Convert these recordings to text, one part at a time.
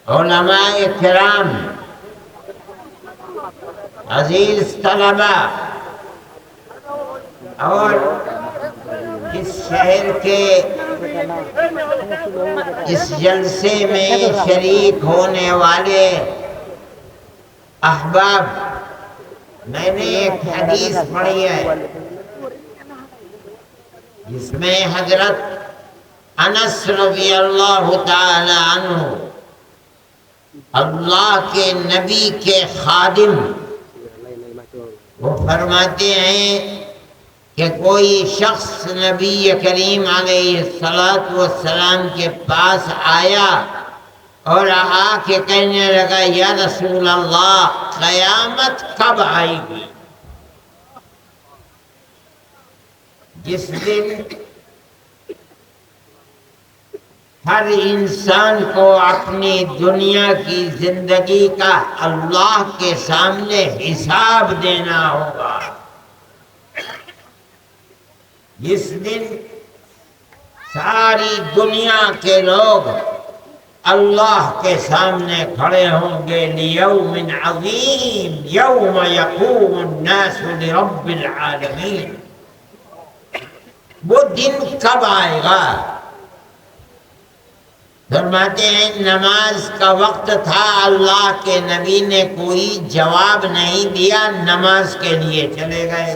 علماء کرام، عزیز طلبہ اور اس شہر کے اس جلسے میں شریک ہونے والے احباب، میں نے ایک حدیث پڑھی ہے جس میں حضرت انس رضی اللہ تعالی عنہ، اللہ کے نبی کے خادم، وہ فرماتے ہیں کہ کوئی شخص نبی کریم علیہ السلام کے پاس آیا اور آ کے کہنے لگا یا رسول اللہ قیامت کب آئے گی؟ جس دن ہر انسان کو اپنی دنیا کی زندگی کا اللہ کے سامنے حساب دینا ہوگا، جس دن ساری دنیا کے لوگ اللہ کے سامنے کھڑے ہوں گے، لیوم عظیم یوم یقوم الناس لرب العالمین۔ وہ دن کب آئے گا؟ فرماتے ہیں نماز کا وقت تھا، اللہ کے نبی نے کوئی جواب نہیں دیا، نماز کے لیے چلے گئے۔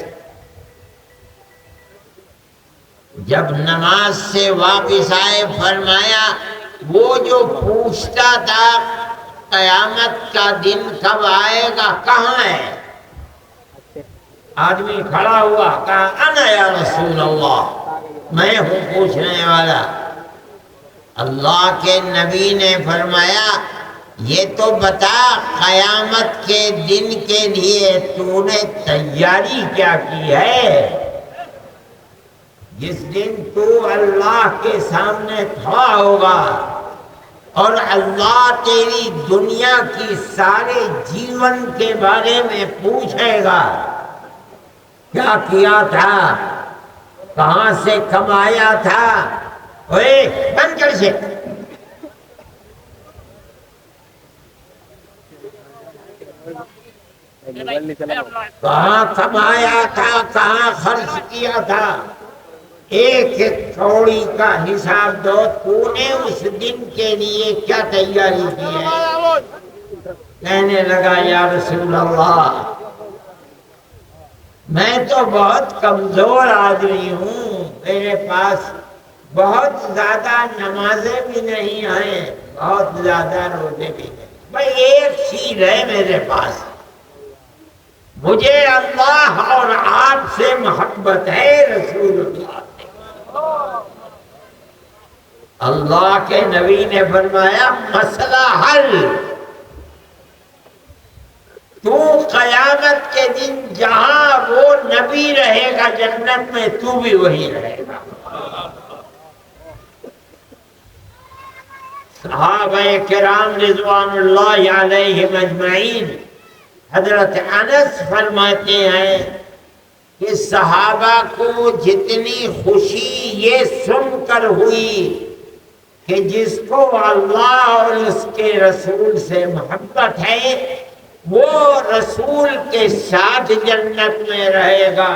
جب نماز سے واپس آئے فرمایا وہ جو پوچھتا تھا قیامت کا دن کب آئے گا کہاں ہے؟ آدمی کھڑا ہوا، کہا انا یا رسول اللہ، میں ہوں پوچھنے والا۔ اللہ کے نبی نے فرمایا یہ تو بتا قیامت کے دن کے لیے تو نے تیاری کیا کی ہے؟ جس دن تو اللہ کے سامنے کھڑا ہوگا اور اللہ تیری دنیا کی سارے جیون کے بارے میں پوچھے گا، کیا کیا تھا، کہاں سے کمایا تھا، اوے بند کر سے، کہاں کمایا تھا، کہاں خرچ کیا تھا، ایک ایک کوڑی کا حساب دو، تو نے اس دن کے لیے کیا تیاری کی ہے؟ کہنے لگا یا رسول اللہ میں تو بہت کمزور آدمی ہوں، میرے پاس بہت زیادہ نمازیں بھی نہیں ہیں، بہت زیادہ روزے بھی نہیں، بھئی ایک چیز ہے میرے پاس، مجھے اللہ اور آپ سے محبت ہے رسول اللہ۔ اللہ کے نبی نے فرمایا مسئلہ حل، تو قیامت کے دن جہاں وہ نبی رہے گا جنت میں تو بھی وہی رہے گا۔ صحابہ کرام رضوان اللہ علیہم اجمعین، حضرت انس فرماتے ہیں کہ صحابہ کو جتنی خوشی یہ سن کر ہوئی کہ جس کو اللہ اور اس کے رسول سے محبت ہے وہ رسول کے ساتھ جنت میں رہے گا،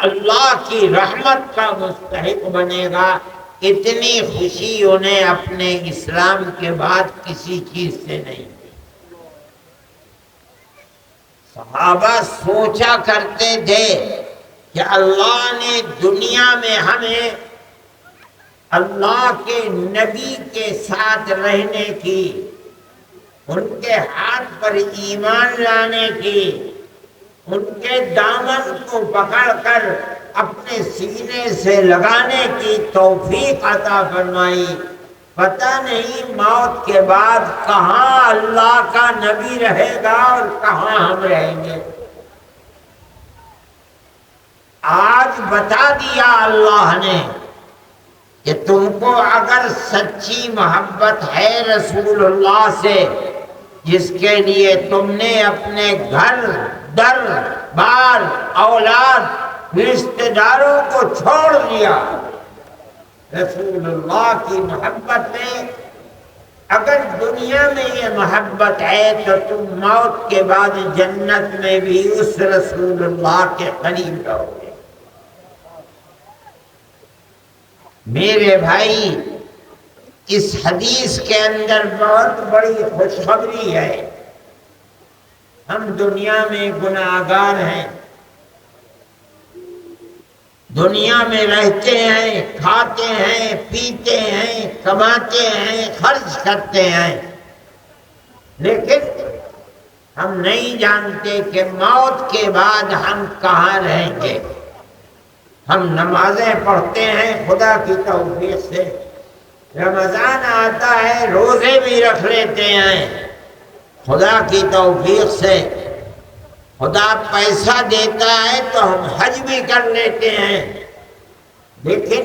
اللہ کی رحمت کا مستحق بنے گا، اتنی خوشی انہیں اپنے اسلام کے بعد کسی چیز سے نہیں تھی۔ صحابہ سوچا کرتے تھے کہ اللہ نے دنیا میں ہمیں اللہ کے نبی کے ساتھ رہنے کی، ان کے ہاتھ پر ایمان لانے کی، ان کے دامن کو پکڑ کر اپنے سینے سے لگانے کی توفیق عطا فرمائی، پتہ نہیں موت کے بعد کہاں اللہ کا نبی رہے گا اور کہاں ہم رہیں گے۔ آج بتا دیا اللہ نے کہ تم کو اگر سچی محبت ہے رسول اللہ سے، جس کے لیے تم نے اپنے گھر در بار اولاد رشتہ داروں کو چھوڑ دیا، رسول اللہ کی محبت میں اگر دنیا میں یہ محبت ہے تو تم موت کے بعد جنت میں بھی اس رسول اللہ کے قریب رہو گے۔ میرے بھائی، اس حدیث کے اندر بہت بڑی خوشخبری ہے۔ ہم دنیا میں گناہگار ہیں، دنیا میں رہتے ہیں، کھاتے ہیں، پیتے ہیں، کماتے ہیں، خرچ کرتے ہیں، لیکن ہم نہیں جانتے کہ موت کے بعد ہم کہاں رہیں گے۔ ہم نمازیں پڑھتے ہیں خدا کی توفیق سے، رمضان آتا ہے روزے بھی رکھ لیتے ہیں خدا کی توفیق سے، خدا پیسہ دیتا ہے تو ہم حج بھی کر لیتے ہیں، لیکن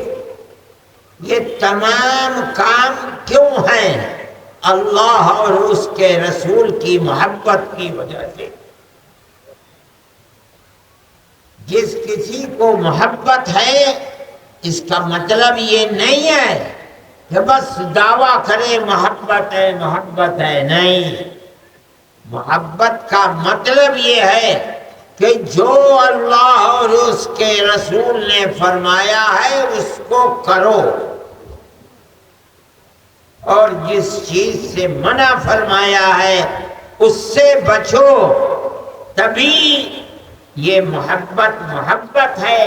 یہ تمام کام کیوں ہیں؟ اللہ اور اس کے رسول کی محبت کی وجہ سے۔ جس کسی کو محبت ہے اس کا مطلب یہ نہیں ہے کہ بس دعویٰ کرے محبت ہے محبت ہے، نہیں۔ محبت کا مطلب یہ ہے کہ جو اللہ اور اس کے رسول نے فرمایا ہے اس کو کرو، اور جس چیز سے منع فرمایا ہے اس سے بچو، تبھی یہ محبت ہے،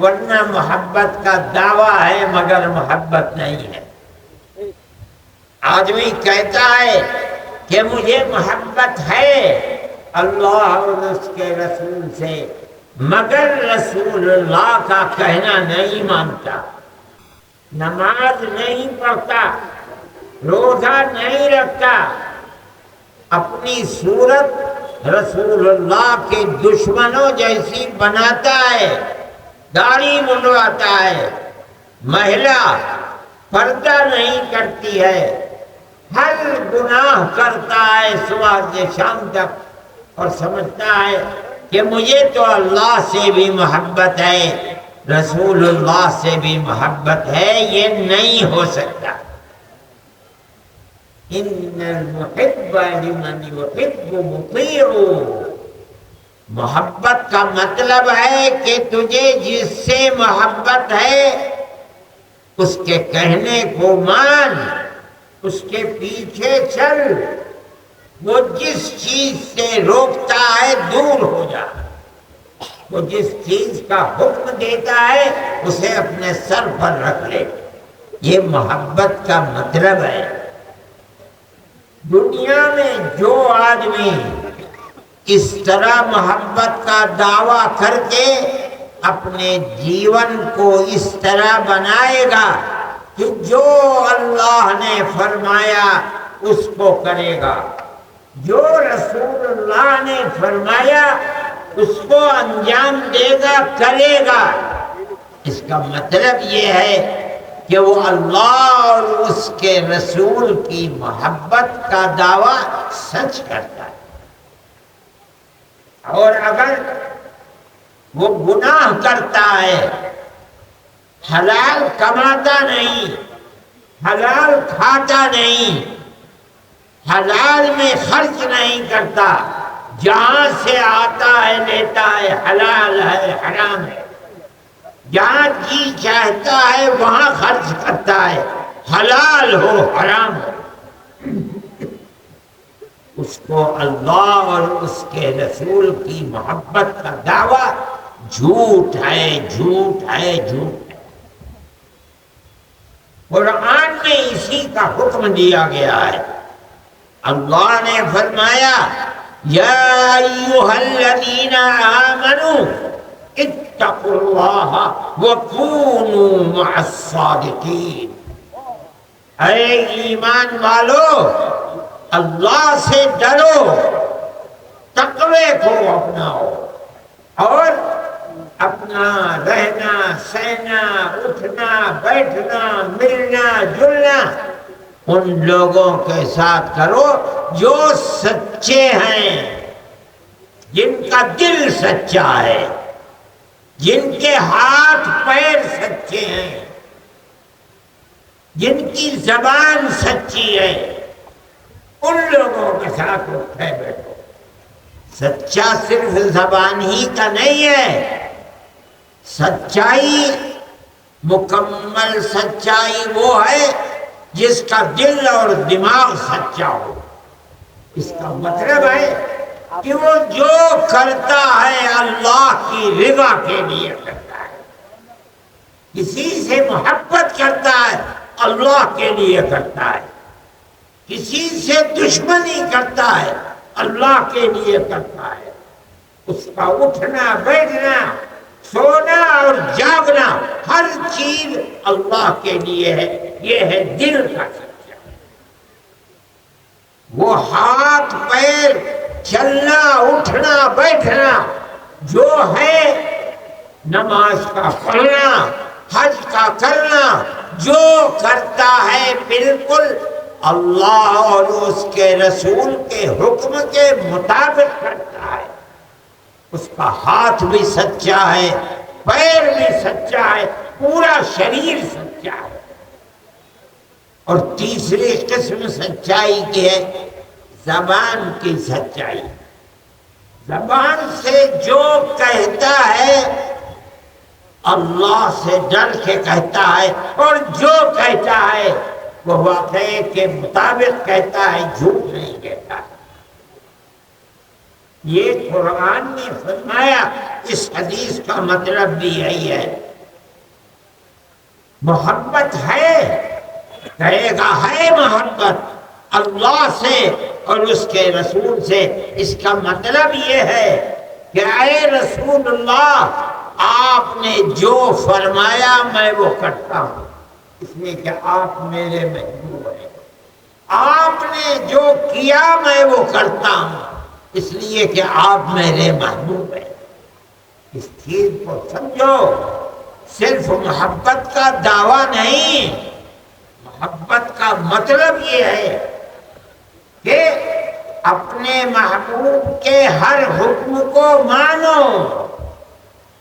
ورنہ محبت کا دعویٰ ہے مگر محبت نہیں ہے۔ آدمی کہتا ہے کہ مجھے محبت ہے اللہ اور اس کے رسول سے، مگر رسول اللہ کا کہنا نہیں مانتا، نماز نہیں پڑھتا، روزہ نہیں رکھتا، اپنی صورت رسول اللہ کے دشمنوں جیسی بناتا ہے، داڑھی منڈواتا ہے، مہلا پردہ نہیں کرتی ہے، ہر گناہ کرتا ہے صبح سے شام تک، اور سمجھتا ہے کہ مجھے تو اللہ سے بھی محبت ہے، رسول اللہ سے بھی محبت ہے۔ یہ نہیں ہو سکتا۔ ان المحب لمن يحب مطیع، محبت کا مطلب ہے کہ تجھے جس سے محبت ہے اس کے کہنے کو مان، اس کے پیچھے چل، وہ جس چیز سے روکتا ہے دور ہو جا، وہ جس چیز کا حکم دیتا ہے اسے اپنے سر پر رکھ لے۔ یہ محبت کا مطلب ہے۔ دنیا میں جو آدمی اس طرح محبت کا دعویٰ کر کے اپنے جیون کو اس طرح بنائے گا کہ جو اللہ نے فرمایا اس کو کرے گا، جو رسول اللہ نے فرمایا اس کو انجام دے گا، کرے گا، اس کا مطلب یہ ہے کہ وہ اللہ اور اس کے رسول کی محبت کا دعویٰ سچ کرتا ہے۔ اور اگر وہ گناہ کرتا ہے، حلال کماتا نہیں، حلال کھاتا نہیں، حلال میں خرچ نہیں کرتا، جہاں سے آتا ہے لیتا ہے، حلال ہے حرام ہے، جہاں جی چاہتا ہے وہاں خرچ کرتا ہے، حلال ہو حرام ہو، اس کو اللہ اور اس کے رسول کی محبت کا دعویٰ جھوٹ ہے، جھوٹ ہے، جھوٹ ہے۔ قرآن میں اسی کا حکم دیا گیا ہے۔ اللہ نے فرمایا یا ایھا الذین آمنوا اتقوا اللہ وکونوا مع الصادقین، اے ایمان والو اللہ سے ڈرو، تقوی کو اپناؤ، اور اپنا رہنا سہنا اٹھنا بیٹھنا ملنا جلنا ان لوگوں کے ساتھ کرو جو سچے ہیں، جن کا دل سچا ہے، جن کے ہاتھ پیر سچے ہیں، جن کی زبان سچی ہے، ان لوگوں کے ساتھ اٹھے بیٹھو۔ سچا صرف زبان ہی کا نہیں ہے، سچائی، مکمل سچائی وہ ہے جس کا دل اور دماغ سچا ہو۔ اس کا مطلب ہے کہ وہ جو کرتا ہے اللہ کی رضا کے لیے کرتا ہے، کسی سے محبت کرتا ہے اللہ کے لیے کرتا ہے، کسی سے دشمنی کرتا ہے اللہ کے لیے کرتا ہے۔ اس کا اٹھنا بیٹھنا، سونا اور جاگنا، ہر چیز اللہ کے لیے ہے۔ یہ ہے دل کا سچا۔ وہ ہاتھ پیر، چلنا اٹھنا بیٹھنا جو ہے، نماز کا پڑھنا، حج کا کرنا، جو کرتا ہے بالکل اللہ اور اس کے رسول کے حکم کے مطابق کرتا ہے۔ اس کا ہاتھ بھی سچا ہے، پیر بھی سچا ہے، پورا شریر سچا ہے۔ اور تیسری قسم سچائی کی ہے زبان کی سچائی۔ زبان سے جو کہتا ہے اللہ سے ڈر کے کہتا ہے، اور جو کہتا ہے وہ واقعے کے مطابق کہتا ہے، جھوٹ نہیں کہتا ہے۔ یہ قرآن نے فرمایا، اس حدیث کا مطلب بھی یہی ہے۔ محبت ہے، کہے گا ہے محبت اللہ سے اور اس کے رسول سے، اس کا مطلب یہ ہے کہ اے رسول اللہ، آپ نے جو فرمایا میں وہ کرتا ہوں، اس لیے کہ آپ میرے محبوب ہیں۔ آپ نے جو کیا میں وہ کرتا ہوں، اس لیے کہ آپ میرے محبوب ہیں۔ اس چیز کو سمجھو، صرف محبت کا دعویٰ نہیں، محبت کا مطلب یہ ہے کہ اپنے محبوب کے ہر حکم کو مانو۔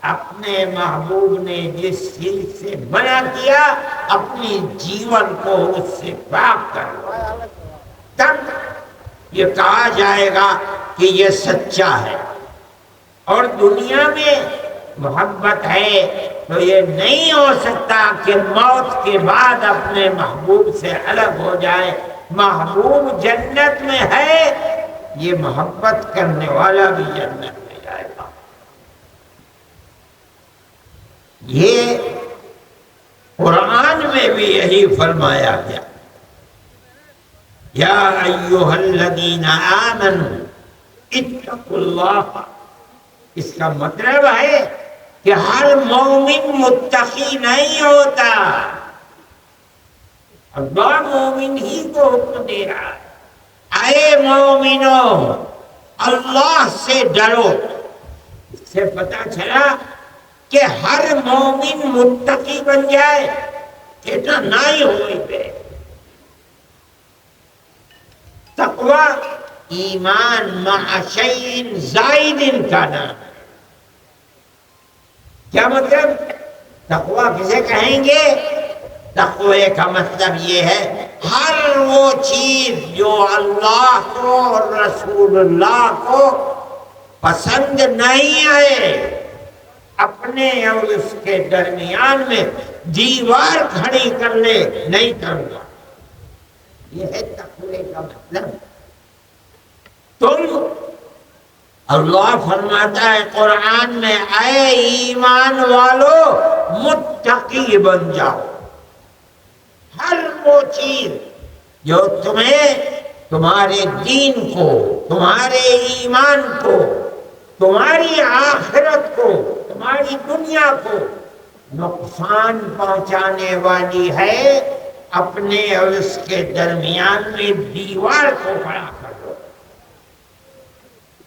اپنے محبوب نے جس چیز سے منع کیا، اپنی جیون کو اس سے پاک کرو، تب یہ کہا جائے گا کہ یہ سچا ہے۔ اور دنیا میں محبت ہے تو یہ نہیں ہو سکتا کہ موت کے بعد اپنے محبوب سے الگ ہو جائے۔ محبوب جنت میں ہے، یہ محبت کرنے والا بھی جنت میں جائے گا۔ یہ قرآن میں بھی یہی فرمایا گیا، یا ایھا الذین آمنوا اتقوا اللہ۔ اس کا مطلب ہے کہ ہر مومن متقی نہیں ہوتا۔ اللہ مومن ہی کو حکم دے رہا ہے، اے مومنو اللہ سے ڈرو۔ اس سے پتہ چلا کہ ہر مومن متقی بن جائے اتنا نہ ہی ہوئی پہ۔ تقوی ایمان مع شیء زائد کا نام ہے۔ کیا مطلب؟ تقوی کسے کہیں گے؟ تقوی کا مطلب یہ ہے ہر وہ چیز جو اللہ کو اور رسول اللہ کو پسند نہیں آئے، اپنے اور اس کے درمیان میں دیوار کھڑی کر لے، نہیں کروں گا۔ یہ ہے تقوی کا مطلب۔ تم، اللہ فرماتا ہے قرآن میں، اے ایمان والو متقی بن جاؤ۔ ہر وہ چیز جو تمہیں تمہارے دین کو، تمہارے ایمان کو، تمہاری آخرت کو، تمہاری دنیا کو نقصان پہنچانے والی ہے، اپنے اور اس کے درمیان میں دیوار کو کھڑا کر دو۔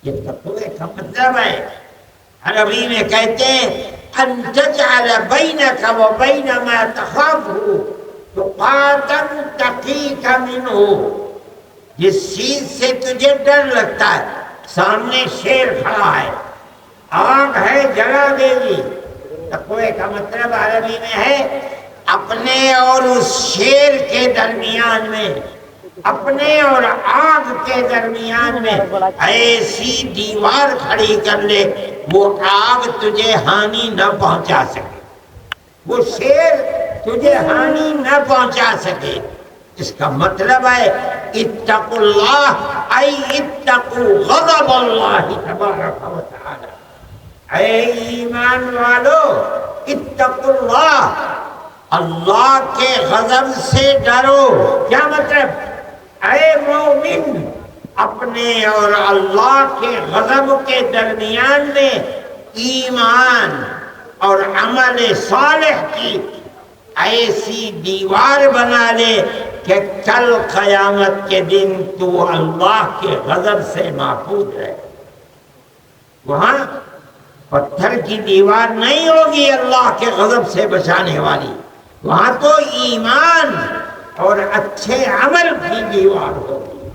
یہ تقوی کا مطلب ہے۔ عربی میں کہتے ہیں ان تجعل بینک و بین ما تخافہ تقاتا تقیک منہ۔ جس چیز سے تجھے ڈر لگتا ہے، سامنے شیر کھڑا ہے، آگ ہے جلا دے گی۔ تقوی کا مطلب عربی میں ہے اپنے اور اس شیر کے درمیان میں اپنے اور آگ کے درمیان میں ایسی دیوار کھڑی کر لے وہ آگ تجھے ہانی نہ پہنچا سکے، وہ شیر تجھے ہانی نہ پہنچا سکے۔ اس کا مطلب ہے اتقوا اللہ ای اتقوا غضب اللہ تبارک و تعالی، اے ایمان والو اتقوا اللہ، اللہ کے غضب سے ڈرو۔ کیا مطلب؟ اے مومن اپنے اور اللہ کے غضب کے درمیان میں ایمان اور عمل صالح کی ایسی دیوار بنا لے کہ کل قیامت کے دن تو اللہ کے غضب سے محفوظ رہے۔ وہاں پتھر کی دیوار نہیں ہوگی اللہ کے غضب سے بچانے والی، وہاں تو ایمان اور اچھے عمل کی دیوار ہوگی۔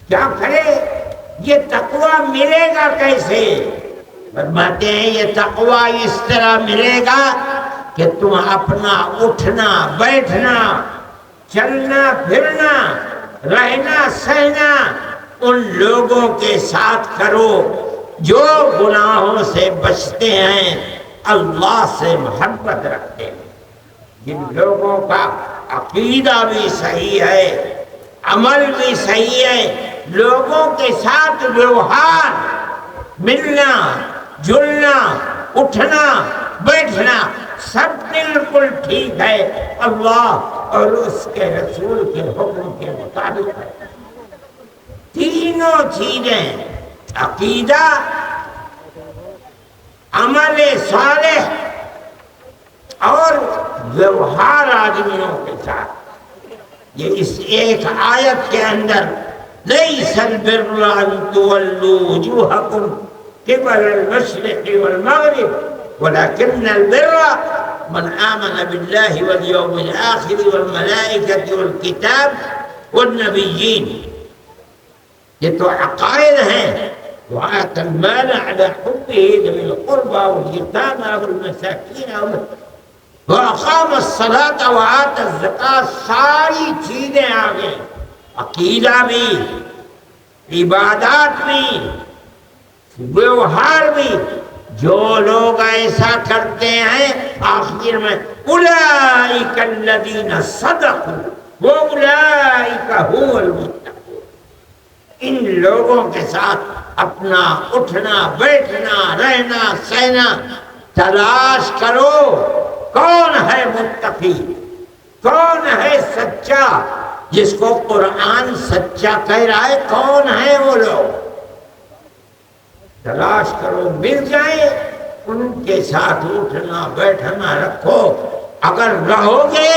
کیا کرے؟ یہ تقویٰ ملے گا کیسے؟ فرماتے ہیں یہ تقویٰ اس طرح ملے گا کہ تم اپنا اٹھنا بیٹھنا چلنا پھرنا رہنا سہنا ان لوگوں کے ساتھ کرو جو گناہوں سے بچتے ہیں، اللہ سے محبت رکھتے ہیں، جن لوگوں کا عقیدہ بھی صحیح ہے، عمل بھی صحیح ہے، لوگوں کے ساتھ ویوہار، ملنا جلنا اٹھنا بیٹھنا سب بالکل ٹھیک ہے، اللہ اور اس کے رسول کے حکم کے مطابق ہے۔ تینوں چیزیں عقیدہ، عمل صالح اور ویوہار آدمیوں کے ساتھ، یہ اس ایک آیت کے اندر لَيْسَ الْبِرَّ أَن تُوَلُّوا وُجُوهَكُمْ قِبَلَ الْمَشْرِقِ وَالْمَغْرِبِ وَلَكِنَّ الْبِرَّ مَنْ آمَنَ بِاللَّهِ وَالْيَوْمِ الْآخِرِ وَالْمَلَائِكَةِ وَالْكِتَابِ وَالنَّبِيِّينَ۔ یہ تو عقائد ہیں۔ وَآتَى الْمَالَ عَلَى حُبِّهِ ذَوِي الْقُرْبَى وَالْيَتَامَى وَالْمَسَاكِينَ وَأَقَامَ الصَّلَاةَ وَآتَى الزَّكَاةَ، ساری چیزیں آگے، عقیدہ بھی، عبادات بھی، ویوہار بھی۔ جو لوگ ایسا کرتے ہیں آخر میں اولئک الذین صدقوا واولئک هم المتقون، ان لوگوں کے ساتھ اپنا اٹھنا بیٹھنا رہنا سہنا تلاش کرو۔ کون ہے متقی؟ کون ہے سچا جس کو قرآن سچا کہہ رہا ہے؟ کون ہے وہ لوگ؟ تلاش کرو، مل جائے ان کے ساتھ اٹھنا بیٹھنا رکھو۔ اگر رہو گے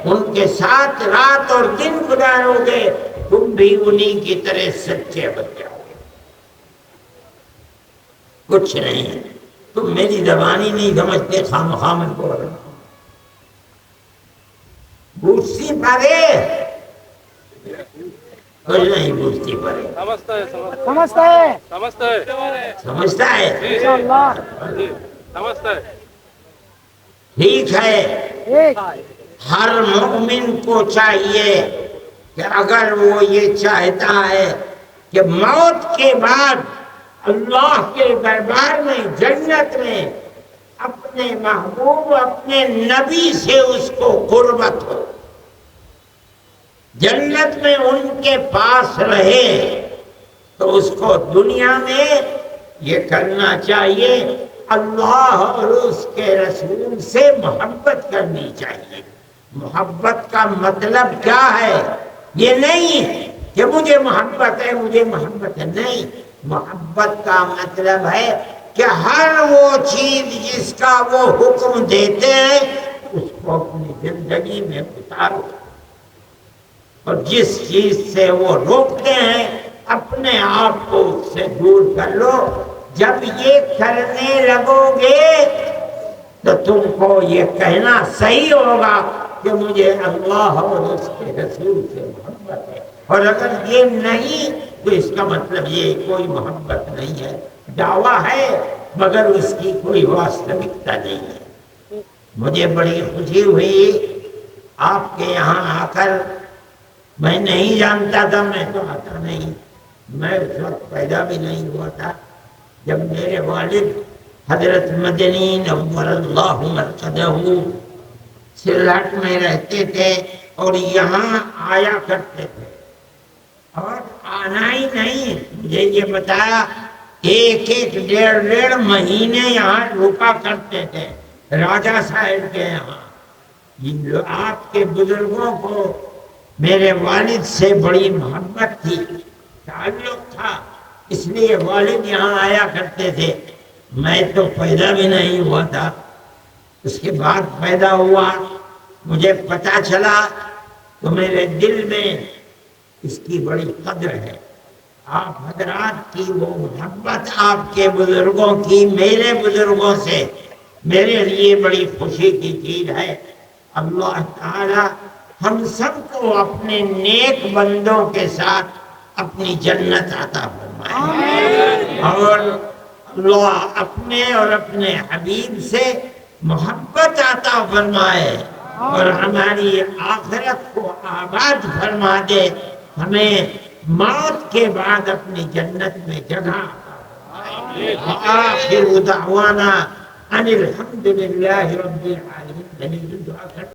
ان کے ساتھ رات اور دن گزارو گے تم بھی انہی کی طرح سچے بن جاؤ گے۔ کچھ نہیں، تم میری زبانی نہیں سمجھتے، خام خام بول رہا ہوں۔ بوجھتی پڑے کچھ نہیں، بوجھتی پڑے سمجھتا ہے سمجھتا ہے ٹھیک ہے۔ ہر مومن کو چاہیے کہ اگر وہ یہ چاہتا ہے کہ موت کے بعد اللہ کے دربار میں جنت میں اپنے محبوب اپنے نبی سے اس کو قربت ہو، جنت میں ان کے پاس رہے، تو اس کو دنیا میں یہ کرنا چاہیے، اللہ اور اس کے رسول سے محبت کرنی چاہیے۔ محبت کا مطلب کیا ہے؟ یہ نہیں کہ مجھے محبت ہے مجھے محبت ہے، نہیں، محبت کا مطلب ہے کہ ہر وہ چیز جس کا وہ حکم دیتے ہیں اس کو اپنی زندگی میں اتارو، اور جس چیز سے وہ روکتے ہیں اپنے آپ کو اس سے دور کر لو۔ جب یہ کرنے لگو گے تو تم کو یہ کہنا صحیح ہوگا کہ مجھے اللہ اور اس کے رسول سے محبت ہے، اور اگر یہ نہیں تو اس کا مطلب یہ کوئی محبت نہیں ہے، دعویٰ ہے مگر اس کی کوئی واستوکتا نہیں ہے۔ مجھے بڑی خوشی ہوئی آپ کے یہاں آ کر میں نہیں جانتا تھا، میں تو آتا نہیں، میں اس وقت پیدا بھی نہیں ہوا تھا جب میرے والد حضرت مدنی نور اللہ مرقدہ سلہٹ میں رہتے تھے اور یہاں آیا کرتے تھے، اور آنا ہی نہیں، مجھے یہ بتایا ایک ایک ڈیڑھ مہینے یہاں رکا کرتے تھے راجہ صاحب کے یہاں۔ آپ کے بزرگوں کو میرے والد سے بڑی محبت تھی، تعلق تھا، اس لیے والد یہاں آیا کرتے تھے۔ میں تو پیدا بھی نہیں ہوا تھا، اس کے بعد پیدا ہوا، مجھے پتا چلا تو میرے دل میں اس کی بڑی قدر ہے۔ آپ حضرات کی وہ محبت آپ کے بزرگوں کی میرے بزرگوں سے میرے لیے بڑی خوشی کی چیز ہے۔ اللہ تعالی ہم سب کو اپنے نیک بندوں کے ساتھ اپنی جنت عطا فرمائے، اور اللہ اپنے اور اپنے حبیب سے محبت عطا فرمائے، اور ہماری آخرت کو آباد فرما دے، ہمیں موت کے بعد اپنی جنت میں جگہ عطا فرمائے۔ آخر دعوانا ان الحمد للہ رب العالمین۔